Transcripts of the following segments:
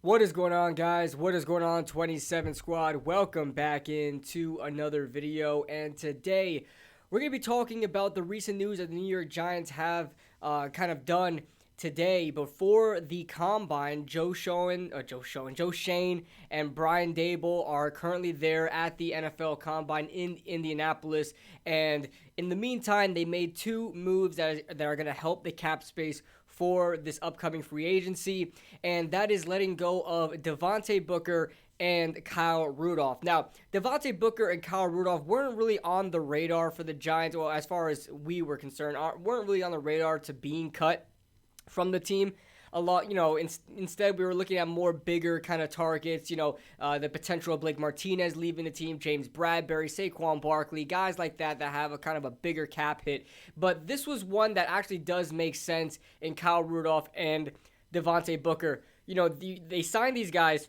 What is going on, guys? What is going on, 27 Squad? Welcome back into another video, and today we're going to be talking about the recent news that the New York Giants have kind of done today before the Combine. Joe Shane, and Brian Dable are currently there at the NFL Combine in Indianapolis, and in the meantime, they made two moves that are going to help the cap space for this upcoming free agency, and that is letting go of Devonta Booker and Kyle Rudolph. Now, Devonta Booker and Kyle Rudolph weren't really on the radar for the Giants, well, as far as we were concerned, weren't really on the radar to being cut from the team. A lot, instead we were looking at more bigger kind of targets, the potential of Blake Martinez leaving the team, James Bradbury, Saquon, Barkley, guys like that have a kind of a bigger cap hit. But this was one that actually does make sense in Kyle Rudolph and Devonta Booker. They signed these guys,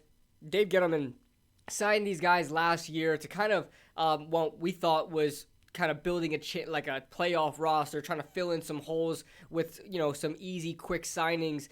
Dave Gettleman signed these guys last year to kind of, what we thought was kind of building a playoff roster, trying to fill in some holes with some easy, quick signings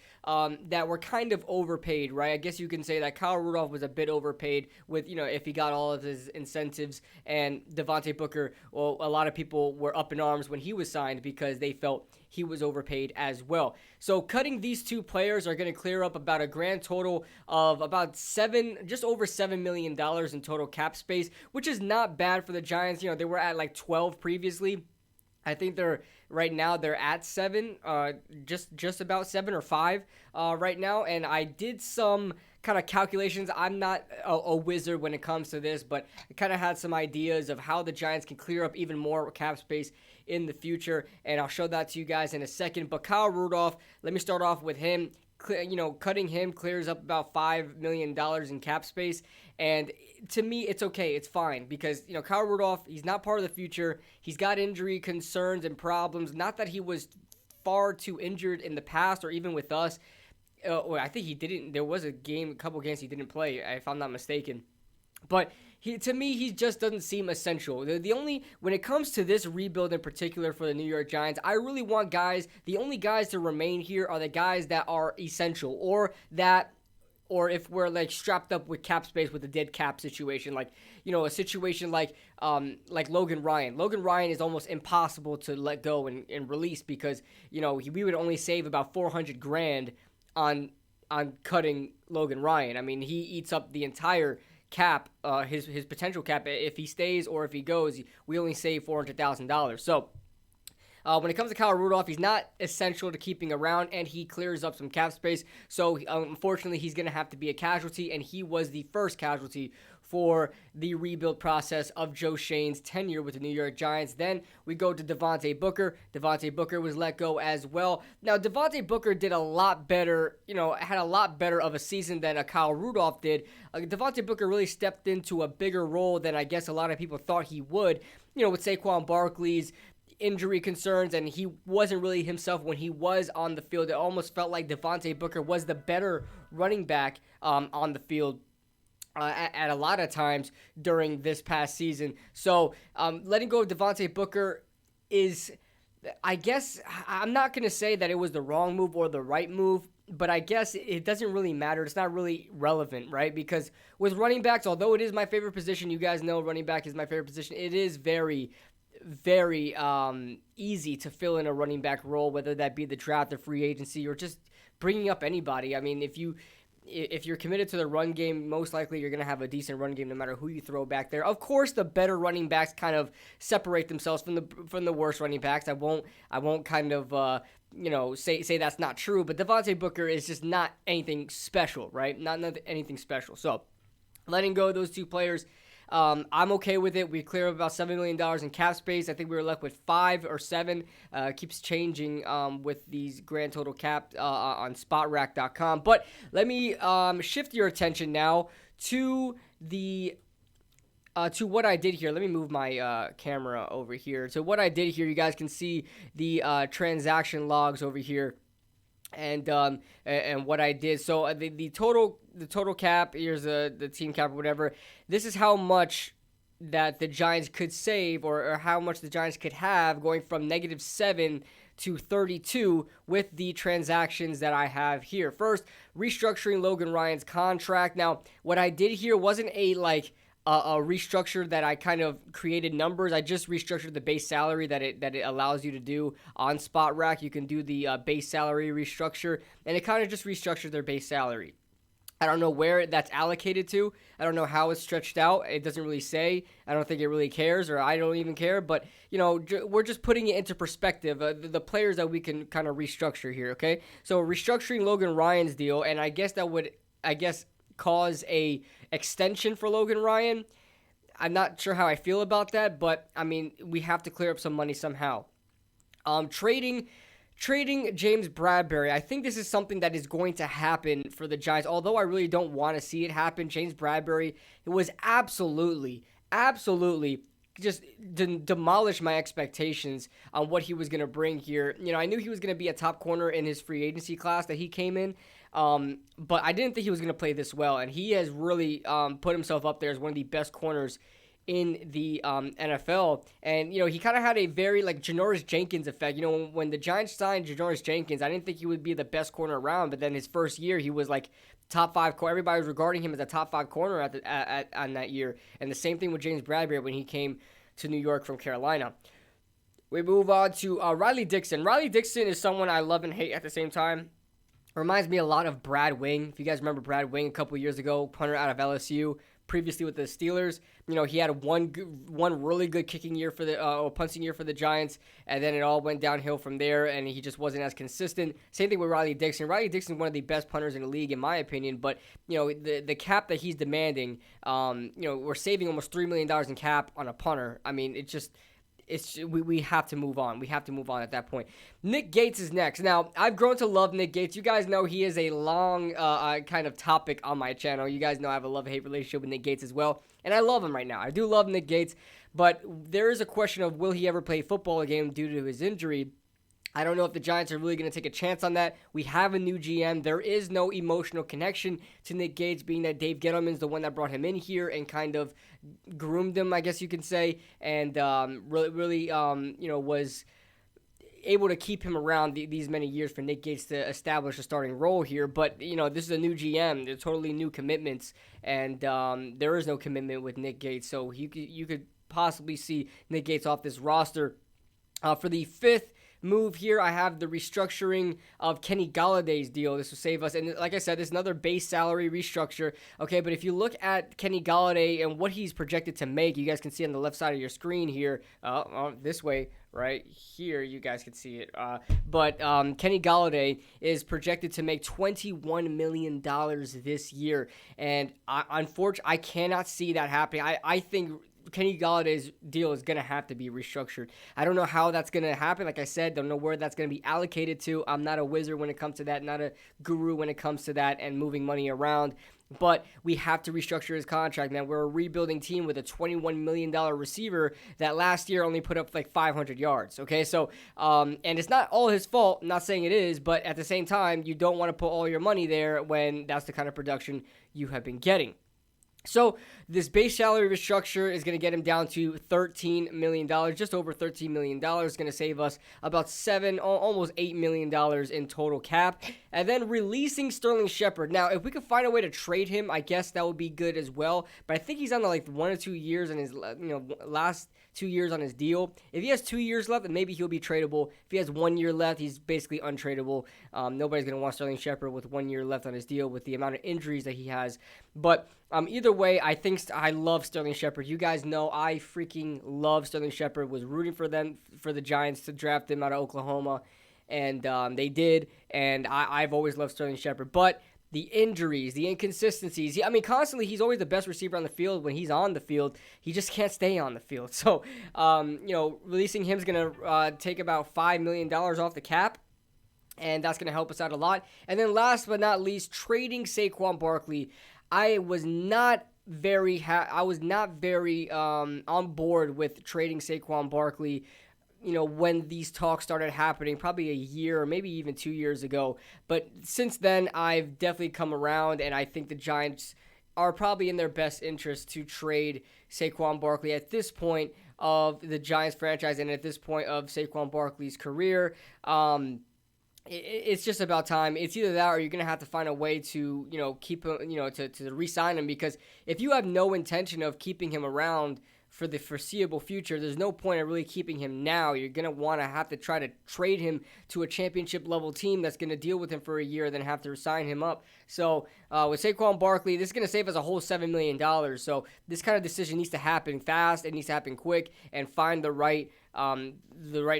that were kind of overpaid, right? I guess you can say that Kyle Rudolph was a bit overpaid with if he got all of his incentives, and Devonta Booker, well, a lot of people were up in arms when he was signed because they felt he was overpaid as well. So cutting these two players are going to clear up about a grand total of about just over $7 million in total cap space, which is not bad for the Giants. They were at like 12 previously. I think right now they're at 7, just about 7 or 5 right now. And I did some kind of calculations. I'm not a wizard when it comes to this, but I kind of had some ideas of how the Giants can clear up even more cap space in the future, and I'll show that to you guys in a second. But Kyle Rudolph, let me start off with him. Cutting him clears up about $5 million in cap space, and to me, it's okay. It's fine because, Kyle Rudolph, he's not part of the future. He's got injury concerns and problems. Not that he was far too injured in the past or even with us. I think he didn't. There was a couple games he didn't play, if I'm not mistaken. But to me, he just doesn't seem essential. When it comes to this rebuild in particular for the New York Giants, I really want the only guys to remain here are the guys that are essential, or if we're like strapped up with cap space with a dead cap situation, like, a situation like Logan Ryan. Logan Ryan is almost impossible to let go and release because, we would only save about $400,000 on cutting Logan Ryan. I mean, he eats up the entire cap, his potential cap. If he stays or if he goes, we only save $400,000. So when it comes to Kyle Rudolph, he's not essential to keeping around, and he clears up some cap space. So unfortunately, he's going to have to be a casualty, and he was the first casualty for the rebuild process of Joe Shane's tenure with the New York Giants. Then we go to Devonta Booker. Devonta Booker was let go as well. Now, Devonta Booker did a lot better, had a lot better of a season than Kyle Rudolph did. Devonta Booker really stepped into a bigger role than I guess a lot of people thought he would, with Saquon Barkley's injury concerns, and he wasn't really himself when he was on the field. It almost felt like Devonta Booker was the better running back on the field at a lot of times during this past season. So letting go of Devonta Booker is, I guess, I'm not going to say that it was the wrong move or the right move, but I guess it doesn't really matter. It's not really relevant, right? Because with running backs, although it is my favorite position, you guys know running back is my favorite position, it is very, very easy to fill in a running back role, whether that be the draft, the free agency, or just bringing up anybody. I mean, if you're committed to the run game, most likely you're going to have a decent run game no matter who you throw back there. Of course, the better running backs kind of separate themselves from the worst running backs. I won't kind of say that's not true, but Devonta Booker is just not anything special, right? Not anything special. So letting go of those two players, I'm okay with it. We clear up about $7 million in cap space. I think we were left with 5 or 7. Keeps changing with these grand total cap on spotrack.com. But let me shift your attention now to what I did here. Let me move my camera over here. So what I did here, you guys can see the transaction logs over here. And what I did. So the total cap, here's the team cap or whatever. This is how much that the Giants could save, or how much the Giants could have going from -7 to 32 with the transactions that I have here. First, restructuring Logan Ryan's contract. Now, what I did here wasn't a restructure that I kind of created numbers. I just restructured the base salary that it allows you to do on Spot Rack. You can do the base salary restructure, and it kind of just restructured their base salary. I don't know where that's allocated to. I don't know how it's stretched out. It doesn't really say. I don't think it really cares, or I don't even care. But, we're just putting it into perspective, the players that we can kind of restructure here, okay? So restructuring Logan Ryan's deal, and I guess that would, cause a extension for Logan Ryan. I'm not sure how I feel about that, but, we have to clear up some money somehow. Trading James Bradberry, I think this is something that is going to happen for the Giants, although I really don't want to see it happen. James Bradberry, it was absolutely just demolished my expectations on what he was going to bring here. I knew he was going to be a top corner in his free agency class that he came in, but I didn't think he was going to play this well, and he has really put himself up there as one of the best corners in the NFL. And, he kind of had a very, Janoris Jenkins effect. When the Giants signed Janoris Jenkins, I didn't think he would be the best corner around, but then his first year, he was, top 5 corner. Everybody was regarding him as a top 5 corner on that year. And the same thing with James Bradberry when he came to New York from Carolina. We move on to Riley Dixon. Riley Dixon is someone I love and hate at the same time. Reminds me a lot of Brad Wing. If you guys remember Brad Wing a couple years ago, punter out of LSU, previously with the Steelers. He had one really good kicking year for the punting year for the Giants, and then it all went downhill from there, and he just wasn't as consistent. Same thing with Riley Dixon. Riley Dixon is one of the best punters in the league, in my opinion, but the cap that he's demanding, we're saving almost $3 million in cap on a punter. We have to move on. We have to move on at that point. Nick Gates is next. Now, I've grown to love Nick Gates. You guys know he is a long kind of topic on my channel. You guys know I have a love-hate relationship with Nick Gates as well, and I love him right now. I do love Nick Gates, but there is a question of will he ever play football again due to his injury. I don't know if the Giants are really going to take a chance on that. We have a new GM. There is no emotional connection to Nick Gates, being that Dave Gettleman's the one that brought him in here and kind of groomed him, I guess you can say, and really was able to keep him around these many years for Nick Gates to establish a starting role here. But, this is a new GM. They're totally new commitments, and there is no commitment with Nick Gates. So you could possibly see Nick Gates off this roster. For the fifth move here, I have the restructuring of Kenny Galladay's deal. This will save us, and like I said, this is another base salary restructure. Okay, but if you look at Kenny Galladay and what he's projected to make, you guys can see on the left side of your screen here, this way, right here, you guys can see it. But Kenny Galladay is projected to make $21 million this year, and unfortunately, I cannot see that happening. I think Kenny Galladay's deal is going to have to be restructured. I don't know how that's going to happen. Like I said, don't know where that's going to be allocated to. I'm not a wizard when it comes to that, not a guru when it comes to that and moving money around. But we have to restructure his contract, man. We're a rebuilding team with a $21 million receiver that last year only put up 500 yards, okay? So, and it's not all his fault. I'm not saying it is, but at the same time, you don't want to put all your money there when that's the kind of production you have been getting. So this base salary restructure is going to get him down to $13 million, just over $13 million. It's going to save us about almost $8 million in total cap. And then releasing Sterling Shepard. Now, if we could find a way to trade him, I guess that would be good as well. But I think he's on 1 or 2 years in his last 2 years on his deal. If he has 2 years left, then maybe he'll be tradable. If he has 1 year left, he's basically untradeable. Nobody's going to want Sterling Shepard with 1 year left on his deal with the amount of injuries that he has. But either way, I love Sterling Shepard. You guys know I freaking love Sterling Shepard. Was rooting for the Giants to draft him out of Oklahoma, and they did. And I've always loved Sterling Shepard. But the injuries, the inconsistencies. Constantly he's always the best receiver on the field when he's on the field. He just can't stay on the field. So, releasing him is going to take about $5 million off the cap. And that's going to help us out a lot. And then last but not least, trading Saquon Barkley. I was not very on board with trading Saquon Barkley, when these talks started happening, probably a year or maybe even 2 years ago. But since then, I've definitely come around, and I think the Giants are probably in their best interest to trade Saquon Barkley at this point. of the Giants franchise and at this point of Saquon Barkley's career. It's just about time. It's either that or you're going to have to find a way to, keep him, to re-sign him, because if you have no intention of keeping him around for the foreseeable future, there's no point in really keeping him now. You're going to want to have to try to trade him to a championship level team that's going to deal with him for a year, then have to sign him up. So with Saquon Barkley, this is going to save us a whole $7 million. So this kind of decision needs to happen fast. It needs to happen quick and find the right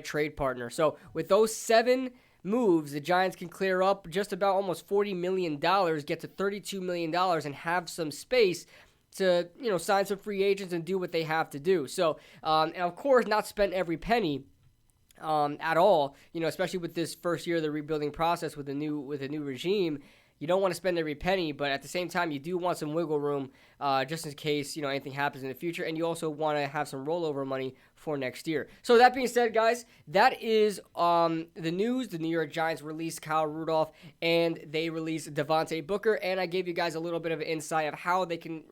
trade partner. So with those 7 moves, the Giants can clear up just about almost $40 million, get to $32 million, and have some space to, sign some free agents and do what they have to do. So, and of course, not spend every penny at all, especially with this first year of the rebuilding process with a new regime. You don't want to spend every penny, but at the same time, you do want some wiggle room just in case, anything happens in the future. And you also want to have some rollover money for next year. So that being said, guys, that is the news. The New York Giants released Kyle Rudolph, and they released Devonta Booker. And I gave you guys a little bit of an insight of how they can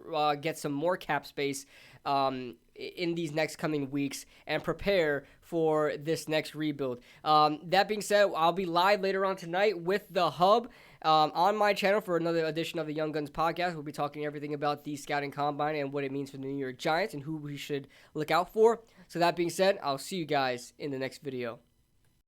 get some more cap space in these next coming weeks and prepare for this next rebuild. That being said, I'll be live later on tonight with the Hub on my channel for another edition of the Young Guns podcast. We'll be talking everything about the scouting combine and what it means for the New York Giants and who we should look out for. So that being said, I'll see you guys in the next video.